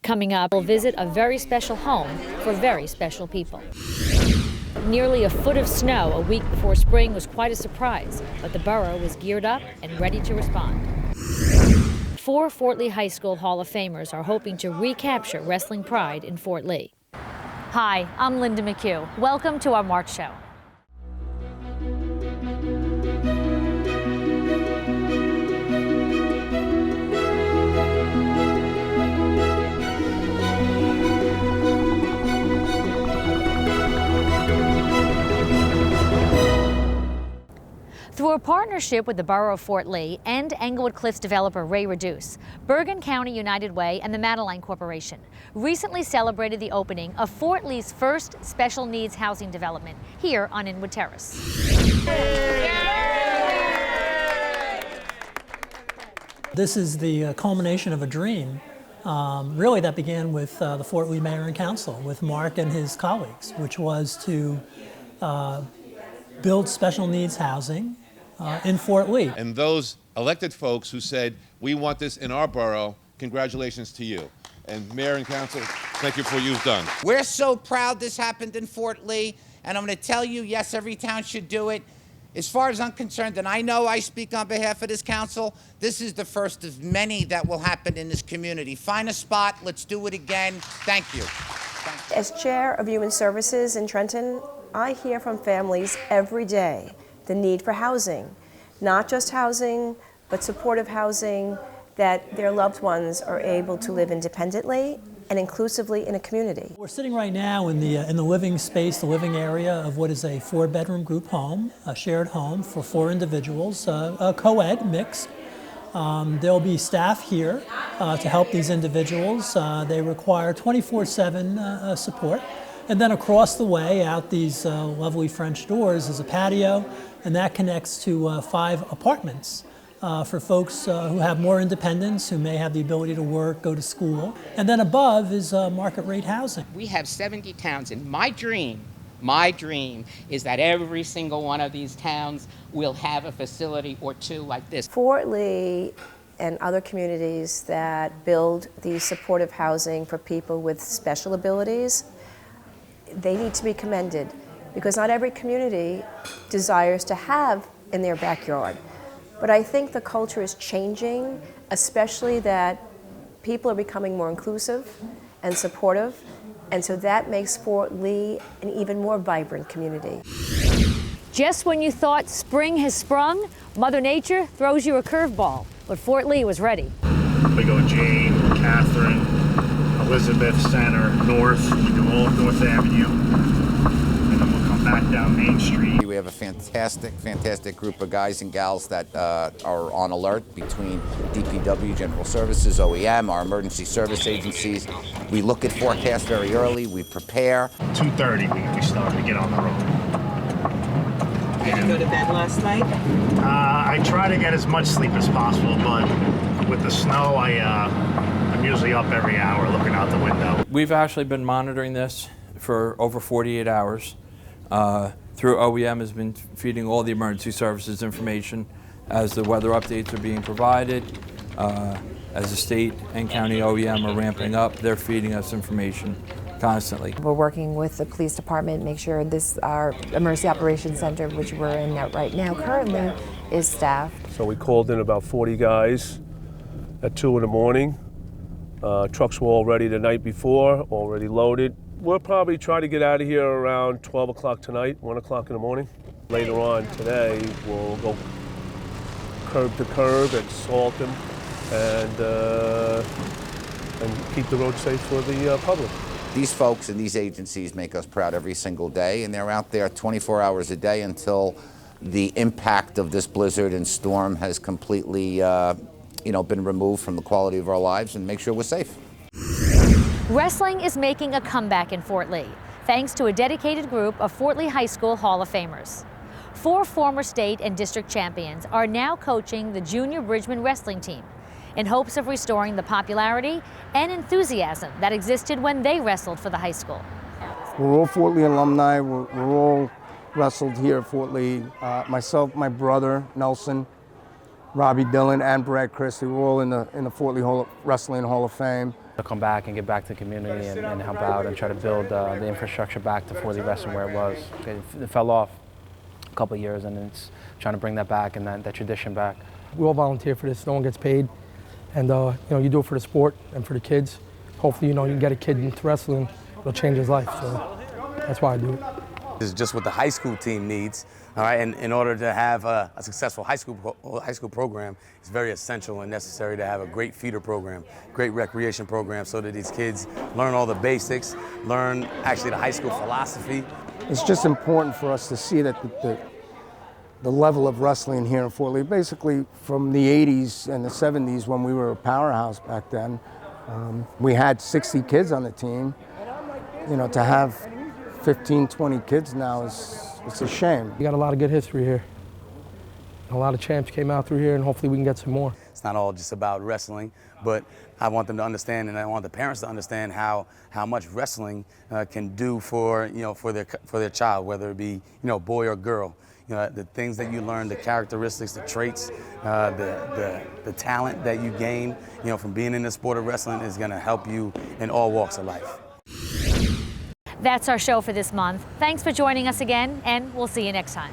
Coming up, we'll visit a very special home for very special people. Nearly a foot of snow a week before spring was quite a surprise, but the borough was geared up and ready to respond. 4 Fort Lee High School Hall of Famers are hoping to recapture wrestling pride in Fort Lee. Hi, I'm Linda McHugh. Welcome to our March show. Through a partnership with the Borough of Fort Lee and Englewood Cliffs developer Ray Reduce, Bergen County United Way and the Madeline Corporation recently celebrated the opening of Fort Lee's first special needs housing development here on Inwood Terrace. This is the culmination of a dream, really, that began with the Fort Lee Mayor and Council, with Mark and his colleagues, which was to build special needs housing in Fort Lee. And those elected folks who said, we want this in our borough, congratulations to you. And Mayor and Council, thank you for what you've done. We're so proud this happened in Fort Lee, and I'm going to tell you, yes, every town should do it. As far as I'm concerned, and I know I speak on behalf of this council, this is the first of many that will happen in this community. Find a spot, let's do it again. Thank you. Thank you. As Chair of Human Services in Trenton, I hear from families every day the need for housing, not just housing, but supportive housing, that their loved ones are able to live independently and inclusively in a community. We're sitting right now in the living space, the living area of what is a 4-bedroom group home, a shared home for 4 individuals, a co-ed mix. There'll be staff here to help these individuals. They require 24/7 support. And then across the way, out these lovely French doors, is a patio, and that connects to 5 apartments for folks who have more independence, who may have the ability to work, go to school. And then above is market rate housing. We have 70 towns, and my dream is that every single one of these towns will have a facility or 2 like this. Fort Lee and other communities that build these supportive housing for people with special abilities, they need to be commended, because not every community desires to have in their backyard. But I think the culture is changing, especially that people are becoming more inclusive and supportive, and so that makes Fort Lee an even more vibrant community. Just when you thought spring has sprung, Mother Nature throws you a curveball, but Fort Lee was ready. We go Jane, Catherine, Elizabeth Center, North, we do all of North Avenue, and then we'll come back down Main Street. We have a fantastic group of guys and gals that are on alert between DPW, General Services, OEM, our emergency service agencies. We look at forecasts very early, we prepare. 2:30 we started to get on the road. Did you go to bed last night? I try to get as much sleep as possible, but with the snow, I'm usually up every hour looking out the window. We've actually been monitoring this for over 48 hours. Through OEM has been feeding all the emergency services information as the weather updates are being provided. As the state and county OEM are ramping up, they're feeding us information constantly. We're working with the police department, make sure our emergency operations center, which we're in right now currently, is staffed. So we called in about 40 guys at 2 in the morning. Trucks were all ready the night before, already loaded. We'll probably try to get out of here around 12 o'clock tonight, 1 o'clock in the morning. Later on today, we'll go curb to curb and salt them and keep the road safe for the public. These folks and these agencies make us proud every single day, and they're out there 24 hours a day until the impact of this blizzard and storm has completely been removed from the quality of our lives, and make sure we're safe. Wrestling is making a comeback in Fort Lee, thanks to a dedicated group of Fort Lee High School Hall of Famers. 4 former state and district champions are now coaching the junior Bridgman wrestling team in hopes of restoring the popularity and enthusiasm that existed when they wrestled for the high school. We're all Fort Lee alumni. We're all wrestled here at Fort Lee. Myself, my brother, Nelson, Robbie Dillon, and Brad Christie, we're all in the Fort Lee Wrestling Hall of Fame. to come back and get back to the community and help out and try to build the infrastructure back to Fort Lee Wrestling where it was. It fell off a couple of years, and it's trying to bring that back and that tradition back. We all volunteer for this. No one gets paid, and you do it for the sport and for the kids. Hopefully, you can get a kid into wrestling, it'll change his life. So that's why I do it. This is just what the high school team needs, all right? And in order to have a successful high school program, it's very essential and necessary to have a great feeder program, great recreation program, so that these kids learn all the basics, learn actually the high school philosophy. It's just important for us to see that the level of wrestling here in Fort Lee, basically from the 80s and the 70s when we were a powerhouse back then, we had 60 kids on the team. To have 15, 20 kids now it's a shame. We got a lot of good history here. A lot of champs came out through here, and hopefully we can get some more. It's not all just about wrestling, but I want them to understand, and I want the parents to understand how much wrestling can do for their child, whether it be boy or girl. The things that you learn, the characteristics, the traits, the talent that you gain, from being in the sport of wrestling is going to help you in all walks of life. That's our show for this month. Thanks for joining us again, and we'll see you next time.